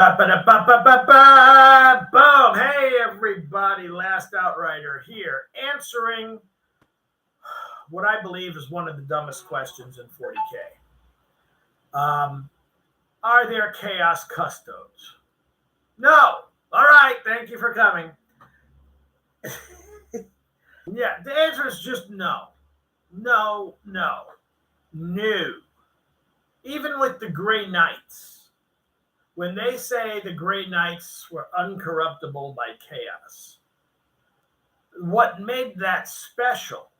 Boom. Hey, everybody. Last Outrider here, answering what I believe is one of the dumbest questions in 40K. Are there chaos custodes? No. All right. Thank you for coming. Yeah, the answer is just no. No. Even with the Grey Knights, when they say the Grey Knights were uncorruptible by chaos, what made that special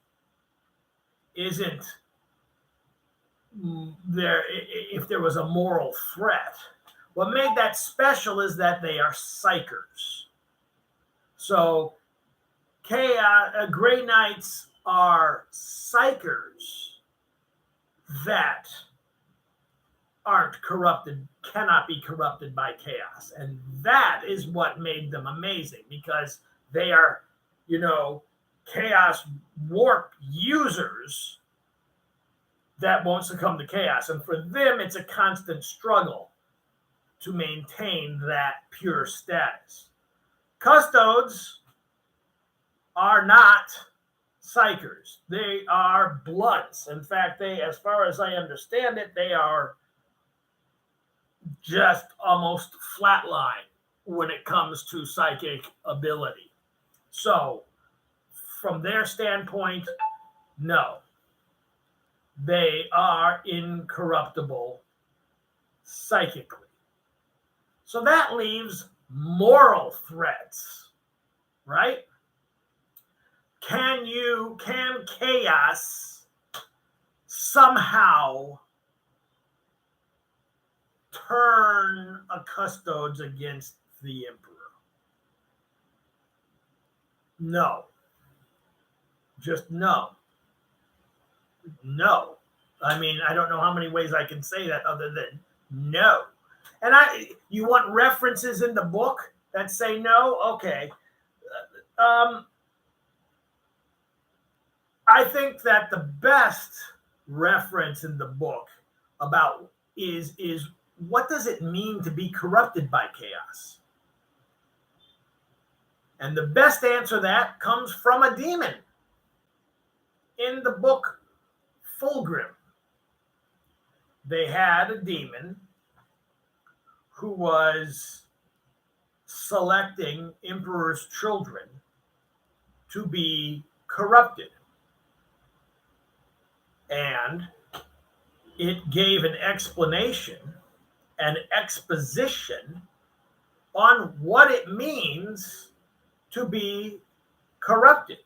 isn't there if there was a moral threat. What made that special is that they are psychers. So Grey Knights are psychers that aren't corrupted, cannot be corrupted by chaos. And that is what made them amazing, because they are, chaos warp users that won't succumb to chaos. And for them, it's a constant struggle to maintain that pure status. Custodes are not psychers. They are bloods. In fact, they, as far as I understand it, they are just almost flatline when it comes to psychic ability. So, from their standpoint, no. They are incorruptible psychically. So that leaves moral threats, right? Can chaos somehow turn a custodes against the emperor? No. Just no. No. I mean, I don't know how many ways I can say that other than no. And you want references in the book that say no? Okay. I think that the best reference in the book about is what does it mean to be corrupted by chaos? And the best answer to that comes from a demon. In the book Fulgrim, they had a demon who was selecting emperor's children to be corrupted. And it gave an explanation, an exposition on what it means to be corrupted.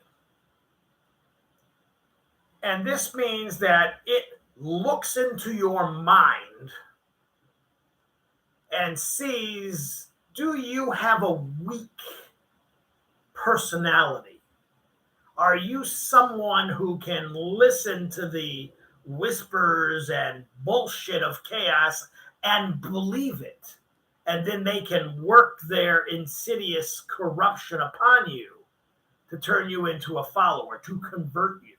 And this means that it looks into your mind and sees, do you have a weak personality? Are you someone who can listen to the whispers and bullshit of chaos and believe it? And then they can work their insidious corruption upon you to turn you into a follower, to convert you.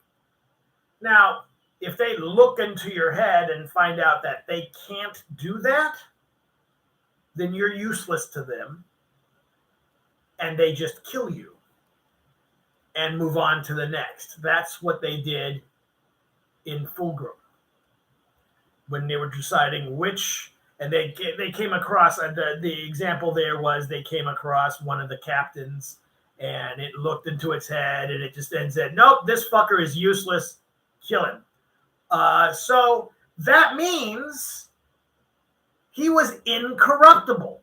Now, if they look into your head and find out that they can't do that, then you're useless to them, and they just kill you and move on to the next. That's what they did in Fulgrim when they were deciding which, and they came across, the example there was they came across one of the captains, and it looked into its head, and it just then said, nope, this fucker is useless, kill him. So that means he was incorruptible.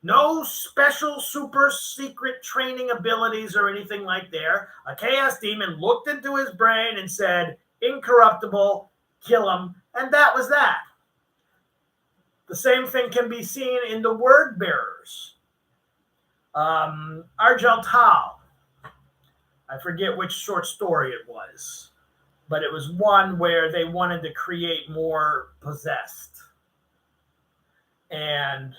No special super secret training abilities or anything like that. A chaos demon looked into his brain and said, incorruptible, kill him. And that was that. The same thing can be seen in the word bearers. Argel Tal. I forget which short story it was, but it was one where they wanted to create more possessed. And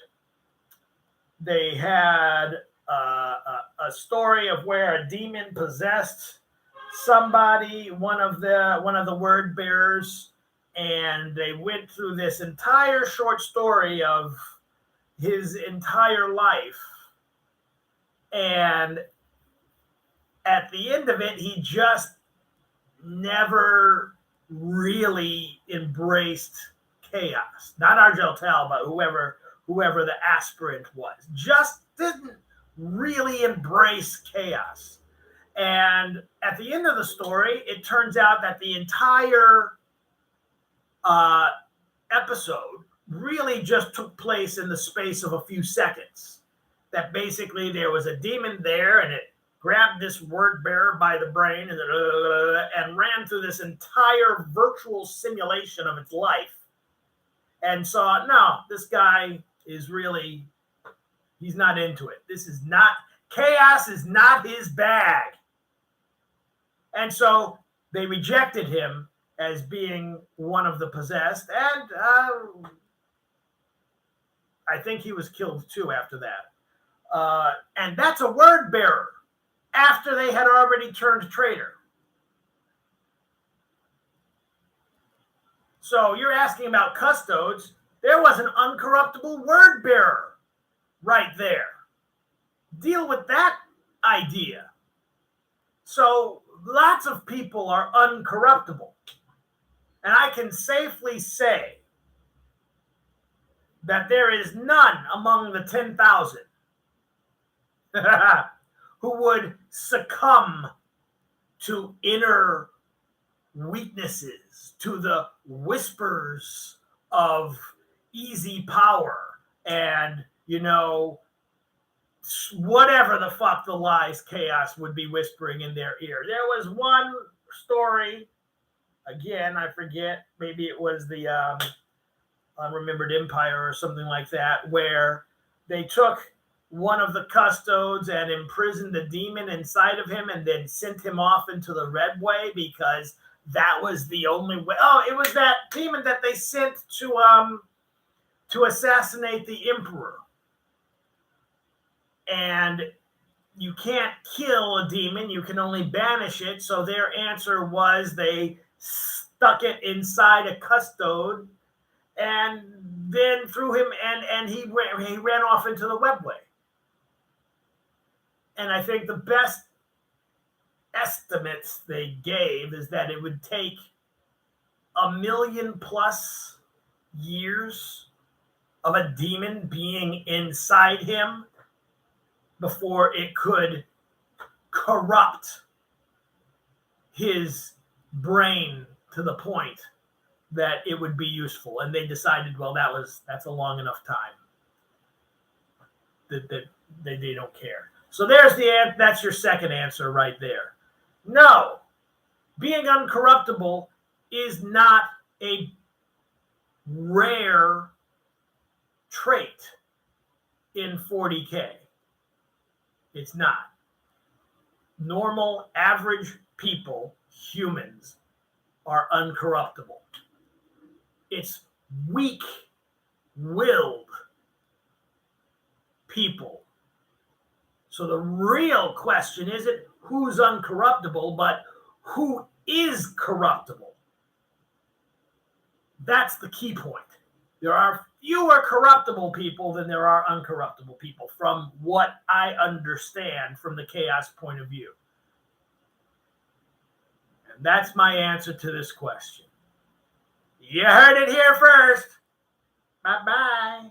they had a story of where a demon possessed somebody, one of the word bearers, and they went through this entire short story of his entire life. And at the end of it, he just never really embraced chaos. Not Argeltel, but whoever the aspirant was. Just didn't really embrace chaos. And at the end of the story, it turns out that the entire episode really just took place in the space of a few seconds. That basically there was a demon there and it grabbed this word bearer by the brain and ran through this entire virtual simulation of its life and saw, no, this guy is really, he's not into it. This is not, chaos is not his bag. And so they rejected him as being one of the possessed, and I think he was killed too after that. And that's a word bearer after they had already turned traitor. So you're asking about custodes. There was an uncorruptible word bearer right there. Deal with that idea. So lots of people are uncorruptible. And I can safely say that there is none among the 10,000 who would succumb to inner weaknesses, to the whispers of easy power and, whatever the fuck the lies chaos would be whispering in their ear. There was one story, again, I forget, maybe it was the Unremembered Empire or something like that, where they took one of the custodes and imprisoned the demon inside of him and then sent him off into the red way because that was the only way. Oh, it was that demon that they sent to assassinate the emperor. And you can't kill a demon, you can only banish it. So their answer was they stuck it inside a custode and then threw him, and he ran off into the webway. And I think the best estimates they gave is that it would take 1,000,000+ years of a demon being inside him before it could corrupt his brain to the point that it would be useful. And they decided, well, that's a long enough time that they don't care. So that's your second answer right there. No, being uncorruptible is not a rare trait in 40K. It's not. Normal, average people, humans, are uncorruptible. It's weak-willed people. So the real question isn't who's uncorruptible, but who is corruptible. That's the key point. There are fewer corruptible people than there are uncorruptible people, from what I understand from the chaos point of view. And that's my answer to this question. You heard it here first. Bye-bye.